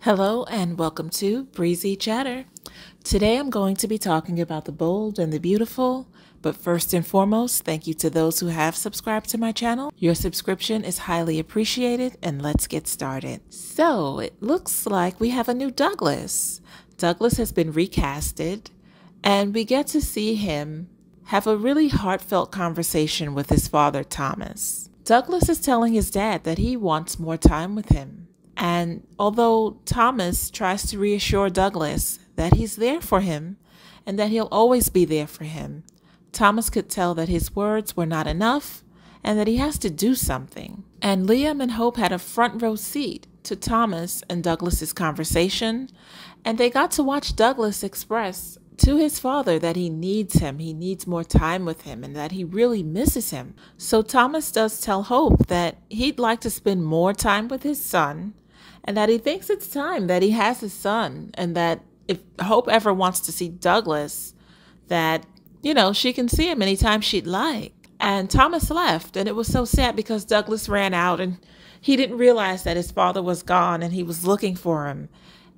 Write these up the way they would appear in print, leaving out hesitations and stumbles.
Hello and welcome to Breezy Chatter. Today I'm going to be talking about the bold and the beautiful, but first and foremost, thank you to those who have subscribed to my channel. Your subscription is highly appreciated, and let's get started. So it looks like we have a new Douglas. Douglas has been recasted, and we get to see him have a really heartfelt conversation with his father, Thomas. Douglas is telling his dad that he wants more time with him. And although Thomas tries to reassure Douglas that he's there for him and that he'll always be there for him, Thomas could tell that his words were not enough and that he has to do something. And Liam and Hope had a front row seat to Thomas and Douglas's conversation, and they got to watch Douglas express to his father that he needs him, he needs more time with him, and that he really misses him. So Thomas does tell Hope that he'd like to spend more time with his son, and that he thinks it's time that he has his son, and that if Hope ever wants to see Douglas, that, she can see him anytime she'd like. And Thomas left, and it was so sad because Douglas ran out and he didn't realize that his father was gone and he was looking for him.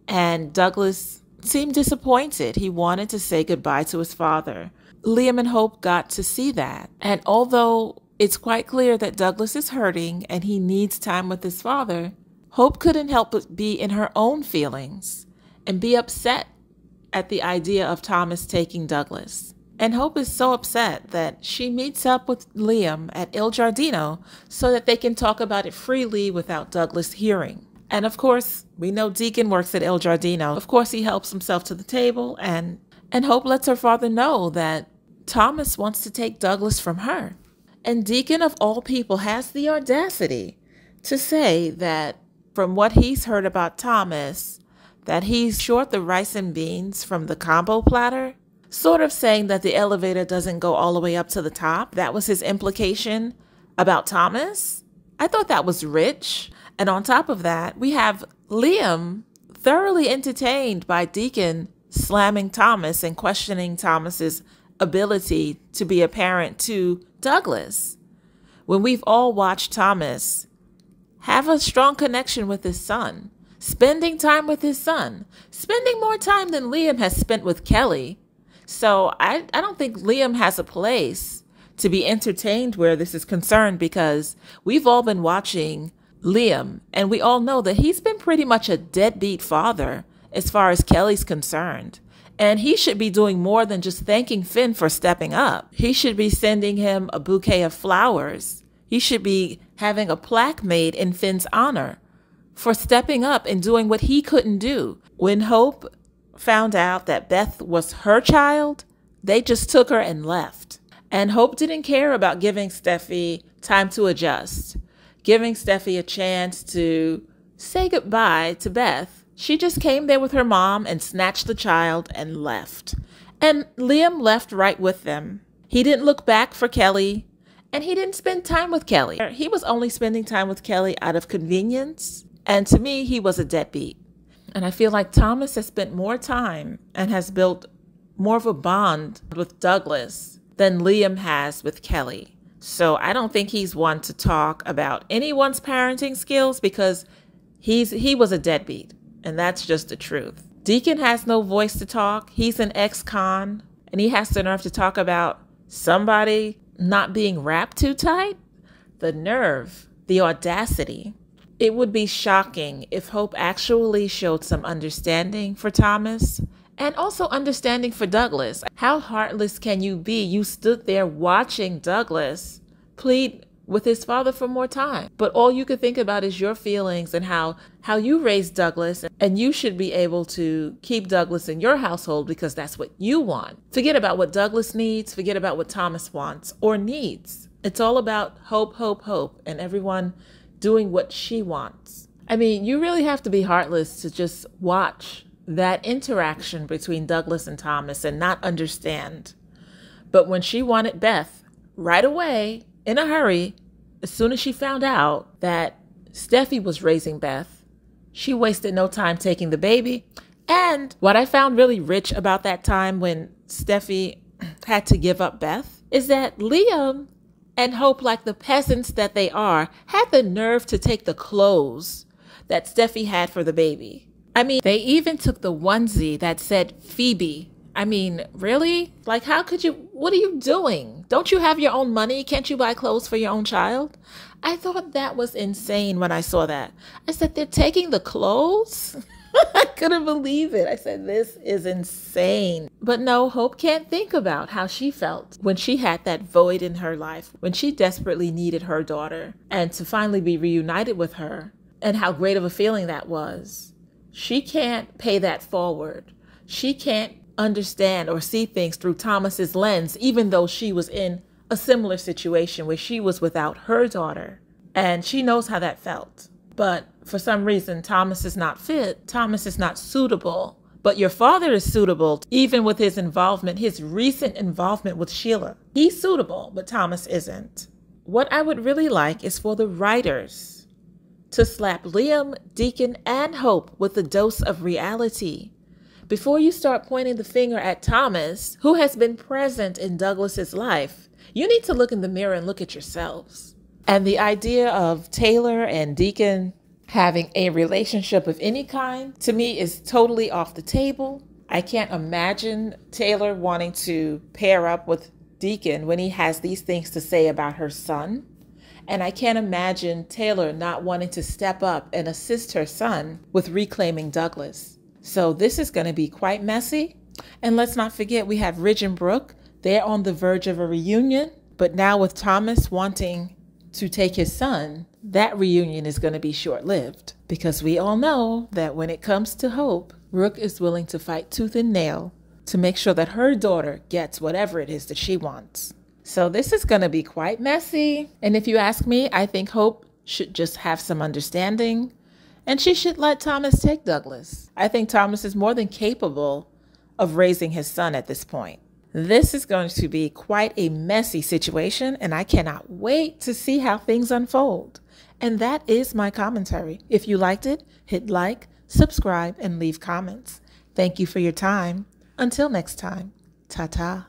And Douglas seemed disappointed. He wanted to say goodbye to his father. Liam and Hope got to see that. And although it's quite clear that Douglas is hurting and he needs time with his father, Hope couldn't help but be in her own feelings and be upset at the idea of Thomas taking Douglas. And Hope is so upset that she meets up with Liam at Il Giardino so that they can talk about it freely without Douglas hearing. And of course, we know Deacon works at Il Giardino. Of course, he helps himself to the table, and Hope lets her father know that Thomas wants to take Douglas from her. And Deacon, of all people, has the audacity to say that from what he's heard about Thomas, that he's short the rice and beans from the combo platter, sort of saying that the elevator doesn't go all the way up to the top. That was his implication about Thomas. I thought that was rich. And on top of that, we have Liam thoroughly entertained by Deacon slamming Thomas and questioning Thomas's ability to be a parent to Douglas, when we've all watched Thomas have a strong connection with his son, spending time with his son, spending more time than Liam has spent with Kelly. So I don't think Liam has a place to be entertained where this is concerned, because we've all been watching Liam, and we all know that he's been pretty much a deadbeat father as far as Kelly's concerned. And he should be doing more than just thanking Finn for stepping up. He should be sending him a bouquet of flowers. He should be having a plaque made in Finn's honor for stepping up and doing what he couldn't do. When Hope found out that Beth was her child, they just took her and left. And Hope didn't care about giving Steffi time to adjust, giving Steffi a chance to say goodbye to Beth. She just came there with her mom and snatched the child and left. And Liam left right with them. He didn't look back for Kelly, and he didn't spend time with Kelly. He was only spending time with Kelly out of convenience, and to me, he was a deadbeat. And I feel like Thomas has spent more time and has built more of a bond with Douglas than Liam has with Kelly. So I don't think he's one to talk about anyone's parenting skills, because he was a deadbeat, and that's just the truth. Deacon has no voice to talk. He's an ex-con, and he has the nerve to talk about somebody not being wrapped too tight. The nerve, the audacity. It would be shocking if Hope actually showed some understanding for Thomas and also understanding for Douglas. How heartless can you be? You stood there watching Douglas plead with his father for more time, but all you could think about is your feelings and how you raised Douglas, and you should be able to keep Douglas in your household because that's what you want. Forget about what Douglas needs. Forget about what Thomas wants or needs. It's all about Hope, Hope, Hope, and everyone doing what she wants. I mean, you really have to be heartless to just watch that interaction between Douglas and Thomas and not understand. But when she wanted Beth right away, in a hurry, as soon as she found out that Steffi was raising Beth, she wasted no time taking the baby. And what I found really rich about that time when Steffi had to give up Beth is that Liam and Hope, like the peasants that they are, had the nerve to take the clothes that Steffi had for the baby. I mean, they even took the onesie that said Phoebe. I mean, really? Like, how could you? What are you doing? Don't you have your own money? Can't you buy clothes for your own child? I thought that was insane when I saw that. I said, they're taking the clothes? I couldn't believe it. I said, this is insane. But no, Hope can't think about how she felt when she had that void in her life, when she desperately needed her daughter, and to finally be reunited with her, and how great of a feeling that was. She can't pay that forward. She can't understand or see things through Thomas's lens, even though she was in a similar situation where she was without her daughter. And she knows how that felt. But for some reason, Thomas is not fit. Thomas is not suitable. But your father is suitable, even with his involvement, his recent involvement with Sheila. He's suitable, but Thomas isn't. What I would really like is for the writers to slap Liam, Deacon, and Hope with a dose of reality. Before you start pointing the finger at Thomas, who has been present in Douglas's life, you need to look in the mirror and look at yourselves. And the idea of Taylor and Deacon having a relationship of any kind, to me, is totally off the table. I can't imagine Taylor wanting to pair up with Deacon when he has these things to say about her son. And I can't imagine Taylor not wanting to step up and assist her son with reclaiming Douglas. So this is going to be quite messy. And let's not forget, we have Ridge and Brooke. They're on the verge of a reunion. But now with Thomas wanting to take his son, that reunion is going to be short-lived. Because we all know that when it comes to Hope, Brooke is willing to fight tooth and nail to make sure that her daughter gets whatever it is that she wants. So this is going to be quite messy. And if you ask me, I think Hope should just have some understanding. And she should let Thomas take Douglas. I think Thomas is more than capable of raising his son at this point. This is going to be quite a messy situation, and I cannot wait to see how things unfold. And that is my commentary. If you liked it, hit like, subscribe, and leave comments. Thank you for your time. Until next time, ta-ta.